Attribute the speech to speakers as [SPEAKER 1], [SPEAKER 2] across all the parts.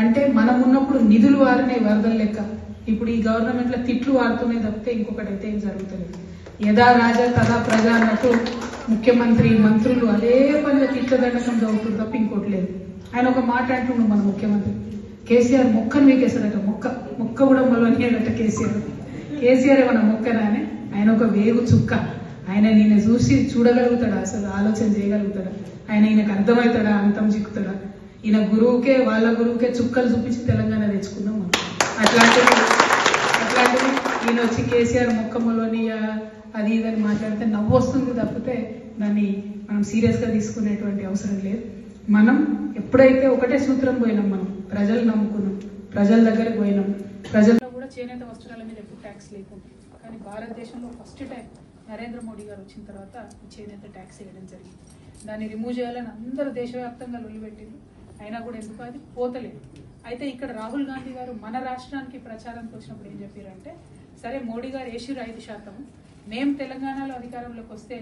[SPEAKER 1] అంటే మనం ఉన్నప్పుడు నిధులు వారినే వరదలు లెక్క ఇప్పుడు ఈ గవర్నమెంట్ లో తిట్లు వాడుతూనే తప్పితే ఇంకొకటి అయితే ఏం జరుగుతలేదు. యథా రాజా తదా ప్రజ అన్నట్టు ముఖ్యమంత్రి మంత్రులు అదే పనిగా తిట్ల దండకం చదువుతుంది తప్ప ఇంకోటి లేదు. ఆయన ఒక మాట అంటుండు మన ముఖ్యమంత్రి, కేసీఆర్ మొక్కను వీకేస్తాడట, మొక్క కూడా మొలవనియాడట కేసీఆర్ ఏమన్నా మొక్కనానే, ఆయన ఒక వేగు చుక్క. ఆయన ఈయన చూసి చూడగలుగుతాడా, అసలు ఆలోచన చేయగలుగుతాడా, ఆయన ఈయనకు అర్థమవుతాడా, అంతం చిక్కుతాడా? ఈయన వాళ్ళ గురువుకే చుక్కలు చూపించి తెలంగాణ తెచ్చుకున్నాం మనం. అట్లాంటివి ఈయన వచ్చి కేసీఆర్ మొక్క మొలవనియా అది ఇదని మాట్లాడితే నవ్వు వస్తుంది తప్పితే దాన్ని మనం సీరియస్ గా తీసుకునేటువంటి అవసరం లేదు. మనం ఎప్పుడైతే ఒకటే సూత్రం పోయినాం, మనం ప్రజలు నమ్ముకున్నాం, ప్రజల దగ్గరకు పోయినాం. ప్రజల్లో కూడా చేనేత వస్త్రాల మీద ఎప్పుడు ట్యాక్స్ లేకుండా, కానీ భారతదేశంలో ఫస్ట్ టైం నరేంద్ర మోడీ గారు వచ్చిన తర్వాత చేనేత ట్యాక్స్ వేయడం జరిగింది. దాన్ని రిమూవ్ చేయాలని అందరూ దేశవ్యాప్తంగా లొల్లిపెట్టింది, అయినా కూడా ఎందుకు అది పోతలేదు. అయితే ఇక్కడ రాహుల్ గాంధీ గారు మన రాష్ట్రానికి ప్రచారానికి వచ్చినప్పుడు ఏం చెప్పారంటే, సరే మోడీ గారు వేసిరు 5%, మేము తెలంగాణలో అధికారంలోకి వస్తే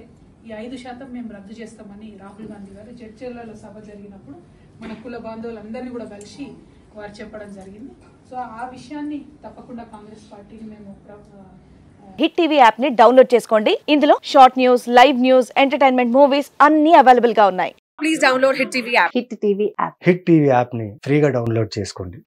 [SPEAKER 1] ఈ 5% మేము రద్దు చేస్తామని రాహుల్ గాంధీ గారు జడ్చర్లలో సభ జరిగినప్పుడు మన కుల బాంధవులందరినీ కూడా కలిసి వారు చెప్పడం జరిగింది. సో ఆ విషయాన్ని తప్పకుండా కాంగ్రెస్ పార్టీని మేము
[SPEAKER 2] హిట్ టీవీ యాప్ ని డౌన్లోడ్ చేసుకోండి. ఇందులో short news, live news, entertainment movies అన్ని అవైలబుల్ గా ఉన్నాయి. Please download hit TV app.
[SPEAKER 3] Hit TV app ని ఫ్రీగా డౌన్లోడ్ చేసుకోండి.